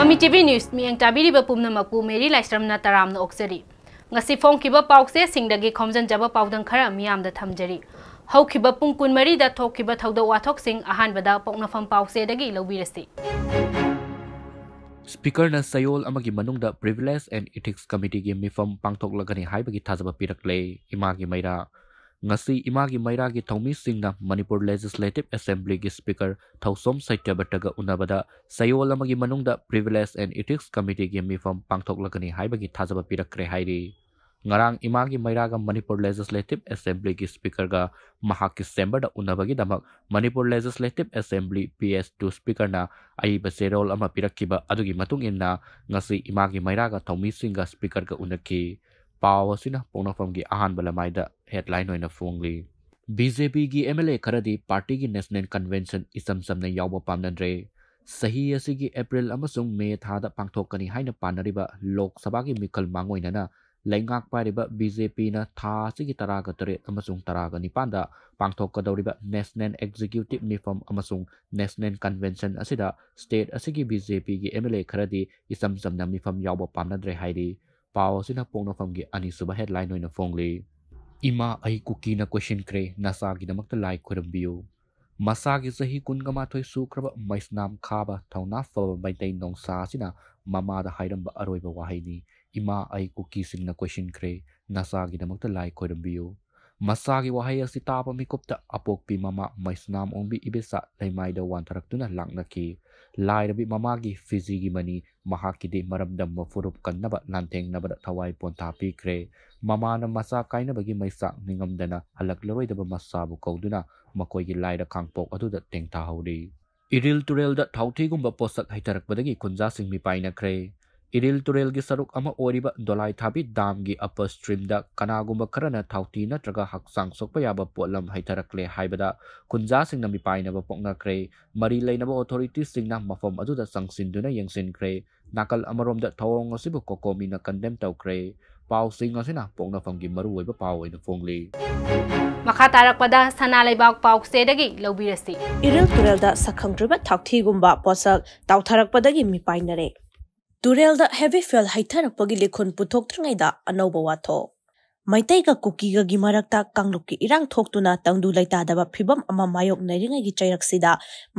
Mami TV News mi ang tabiriba pumnamaku Mary Laistramna taramna oksari. Ngasi phongkiba paukse singdagi Khomjinba paudang khara miyamda thamjari. Haukiba pung kunmari da thokiba thauda wathok sing ahanbada poknafam paukse dagi lobirasi. Speaker na sayol amagi manungda Privilege and Ethics Committee gi mifam pangthoklagani haibagi thajaba pirakle imagi maira. Ngasi imagi maira gi thomi singna Manipur Legislative Assembly gi Speaker Thausom Saityabartaga unabada sayol amagi manungda Privilege and Ethics Committee gi mifam pangthoklagani haibagi thajaba pirakre hairi. Ngarang imagi maira ga Manipur Legislative Assembly gi Speaker ga mahaki December da unabagi damak Manipur Legislative Assembly PS2 Speaker na ai baserol ama pirakkiba adugi matung inna ngasi imagi maira ga thomi singa Speaker ga unaki. Pawasina Ponafam gi ahan balamaida headline oina fongli. BJP gi MLA karadi party gi National Convention isam samna yawba pamnandre. Sahi asigi April amasung May thada pangthokani haina panariba Lok Sabha gi mikal mangoina na laingak pariba BJP na tha sigi taraga tare amasung taraga nipanda pangthokadoriba National Executive Mifam amasung National Convention asida state asigi BJP gi MLA karadi isam samna mifam yawba pamnandre hairi. Pawasina Ponafam gi ani suba headline oina fongli. Ima ai kuki na question kre nasa gi damakta lai khorambiu. Masa gi sahi kungama thoi sukraba maisnam khaba thauna faba baitai nongsa sina mama da hairamba aroiba wahaini. Ima ai kuki singna question kre nasa gi damakta lai khorambiu. Masa gi wahai asi tapa mikopta apokpi mama maisnam ongbi ibesa laimaida wantaraktuna langnaki. Lairabi mamagi fizigi mani mahakide maramdam mafurup kannaba lanteng nabada thawai ponta pikre mama na masa kaina bagi maisa ningamdana halaklaroi masabu kauduna makoigi laida kangpok aduda tengta hauri iril turel da thauthigumba posak haitarakbadagi kunja singmi paina kre iril turel gi saruk ama oriba dolai thabi dam gi upper stream da kanagumba karana thauti natraga haksang sokpa yaba polam haitarakle haibada kunja singna mi paina ba pokna kre mari leinaba authority singna mafam aduda sangsinduna yengsin kre nakal amarom da thawong asibu kokomi na condemn tawkre paw sing asina pokna famgi maru oiba paw ina fongli Makatarakpada sanalaibak paukse dagi lobirasi. Iril turel da sakhangdriba thauthigumba posak tawtharakpadagi mi painare. Turel da heavy fuel haitharakpagi likhon puthokthringaida anauba watho. Maitai ka kuki ga gimarakta kanglukki irang thoktuna tangdu laitadaba phibam ama mayok nairingai gi chairaksida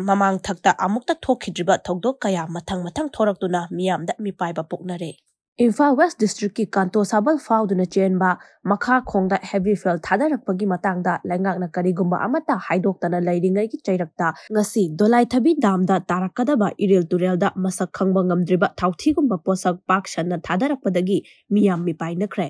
mamang thakta amukta thokhidriba thogdok kaya mathang thoraktuna miyamda mipaiba poknare. Imphal West District ki Kanto Sabal Fauduna Chenba Makha Khongda heavy fuel thadarakpagi matangda laingakna karigumba amata haidoktana lairingai gi chairakta ngasi dolai thabi damda tarakadaba iril turelda masak khangba ngamdriba thauthigumba posak pakshanna thadarakpadagi miyam mipainakre.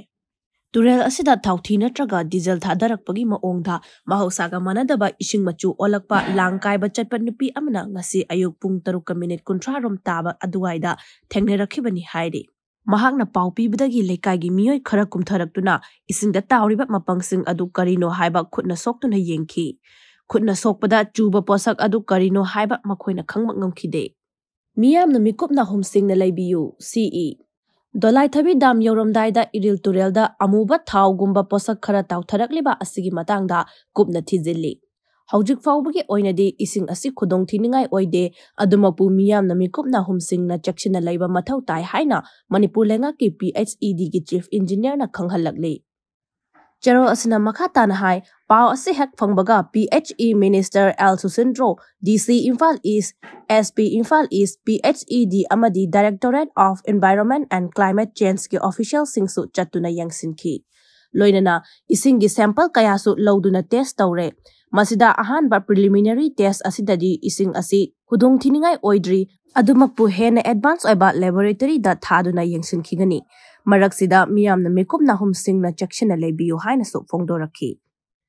Turel asida thauthi natraga diesel thadarakpagi maongda mahausaga manadaba ising machu olakpa langkaiba chatpa nupi amana ngasi ayuk pung 3:30 rom taba aduwaida thengnerakibani hairi. Mahakna paupi bidagi lekagi miyoi khara kumtharaktuna isingda tawriba mapangsing adu karino haiba khutna soktuna yengki. Khutna sokpada chuba posak adu karino haiba makhoina khangmak ngamkhide. Miyamna mikupna humsingna laibiyu CE. Dolai thabi dam yoramdaida iril turelda amuba thawgumba posak khara tawtharakliba asigi matangda kupna thijilli. Haujik faubagi oinadi ising asi khudong thiningai oide adumapu miyamna mikupna humsingna chakshina laiba mathau tai haina Manipur lenga ki PHED gi chief engineer na khanghalakle. Charo asina makata na hai paw asi hek phangbaga PHE Minister L Susindro DC Imphal East SP Imphal East PHED amadi Directorate of Environment and Climate Change ki official singsu chatuna yangsinki. Loinana isingi sample kayasu loduna test tawre. Masida ahanba preliminary test asidadi ising asi hudong thiningai oidri adumakpu hena advance oiba laboratory da thaduna yengsinkhigani maraksida miyamna mikupna humsingna chakshina lebiyu haina su phongdorakhi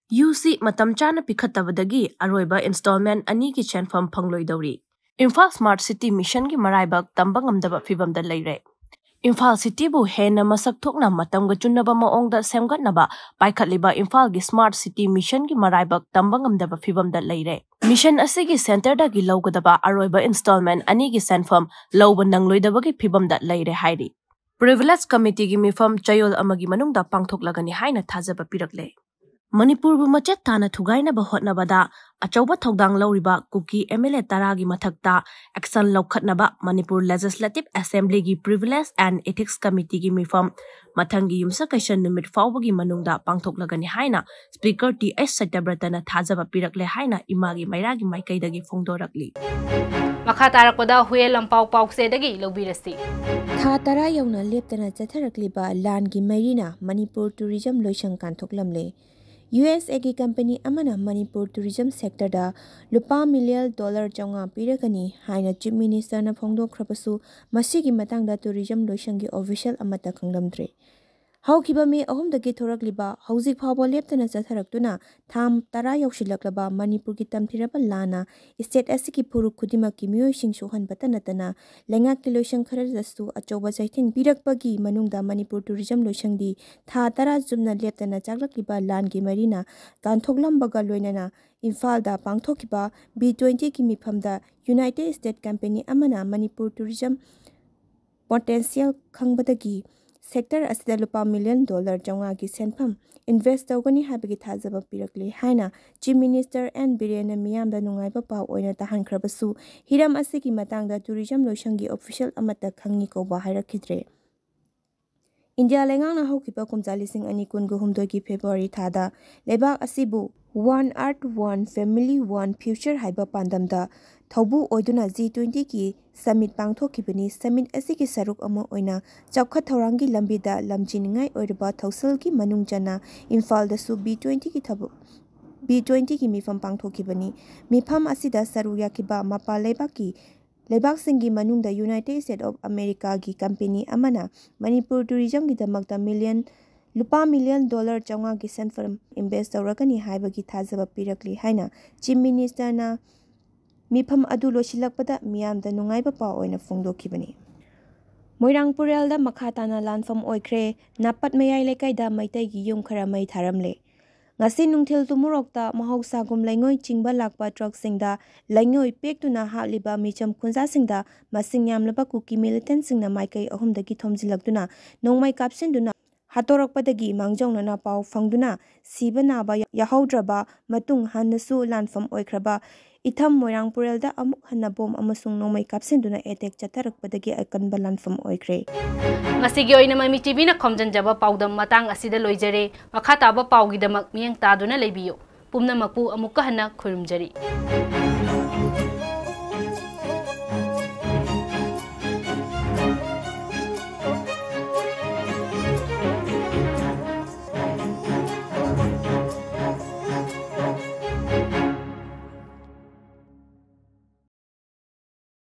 UC matam chana pikhatabadagi aroiba installment ani ki chenfam phangloidori Imphal Smart City Mission gi maraibak tambangamdaba fibamda leire Imphal City bu hena masak thokna matamga chunnaba maongda semgatnaba paikhatliba Imphal gi Smart City Mission gi maraibak tambangamdaba fibamda leire Mission asigi center da gi lawgadaba aroiba installment ani gi senfam lawba nangloidabagi fibamda leire hairi Privilege Committee gi mifam chayol amagi manungda pangthoklagani haina thajaba pirakle Manipurbu machet tana thugainaba hotnabada achauba thodang lauriba kuki MLA taragi mathakta action laukhatnaba Manipur Legislative Assembly gi Privilege and Ethics Committee gi mifam mathangi yumsa kaishan numit fawbagi manungda pangthoklagani haina Speaker T.S. Satyabratana thajaba pirakle haina imagi mairagi maikaidagi phongdorakli makha tarakpada huye lampau paukse dagi lobirasi tha tara yauna leptana chatharakliba langi marina Manipur tourism loisang kanthoklamle USA की company अमना Manipur tourism sector दा लुपा $1 million चौंगा पीरगनी हाइना chief minister ना फोंदोखरबसु मसीगी मतंगदा tourism लोइसंगी official अमता खंगलमद्रे हौखिबा मे अहुमदगी थोरकलिबा हौजिक फावबो लेप्तना चथरक्तुना थाम तरा यौशिलक्लबा मणिपुर की तमथिरबा लाना state एसिकी फुरुक खुदिमा की मियोइसिंग सोहनबता नतना लेंगा की लोइसंग खरजसु अचौबा चैथिंग पिरकपगी मनुंगदा मणिपुर टूरिज्म लोइसंगदी था तरा जुमना लेप्तना चागलक्लिबा लानगी मरीना कांथोगलमबगा लोइनना इम्फालदा पांगथोखिबा B20 की मिफमदा यूनाइटेड स्टेट कंपनी अमना मणिपुर टूरिज्म पोटेंशियल खंगबदगी सेक्टर असिदा लुपा $1 मिलियन चौंगा की सेंफम इन्वेस्ट तौगनी हाबगी थाजबा पिरकले हाइना चीफ मिनिस्टर एन बिरेन मियामदा नुंगाइबा पाव ओइना ताहानखरबसु हिरम असिगी मतंगदा टूरिज्म लोइसंगी ऑफिशियल अमता खंगनी कोबा हाइरखिद्रे इंडिया लेंगांगना हौकिबा कुमजा 2019 की फेब्रुआरी थादा लेबाक असिबु One Earth One Family One Future हाइबा पांदमदा थौबु ओइदुना G20 की समिट पांगथोखिबनी समिट असिगी सरुक अमा ओइना चौखत थौरांगी लंबीदा लमजिनिंगाई ओइरबा थौसल की मनुंगजना इम्फालदसु B20 की मिफम पांगथोखिबनी मिफम असिदा सरु याकिबा मपा लेबाक सिंगी मनुंगदा यूनाइटेड स्टेट ऑफ अमेरिका की कंपनी अमना मणिपुर टूरिज्म की दमकता लुपा $1 मिलियन चौंगा की सेंफरम इन्वेस्ट तौरकनी हाइबगी थाजबा पिरकली हाइना चीफ मिनिस्टर ना मिफम अदु लोसिलकपदा मियामदा नुंगाइबा पाव ओइना फोंदोखिबनी मोइरांग पुरेलदा मखाताना लानफम ओइख्रे नापत मयाइ लेकाइदा मैतैगी युम खरा मै थारमले ngasi nungthil tumurokta mahausagum laingoi chingba lakpa truck singda laingoi pektuna haliba micham khunja singda masing yamlaba kuki militant singna maikai ahumdagi thomjilaktuna nongmai kapsinduna hatorokpadagi mangjongna paw fangduna sibana ba yahaudraba matung hanasu lanfam oikraba itham moirang purelda amuk hanabom amasung nongmai kapsinduna etek chatarakpadagi akanba lanfam oikre ngasigi oina Mami TV na Khomjinba Paodam matang asida loijare makha taba pawgidamak miyang taduna leibiyo pumna mapu amukka hana khurumjari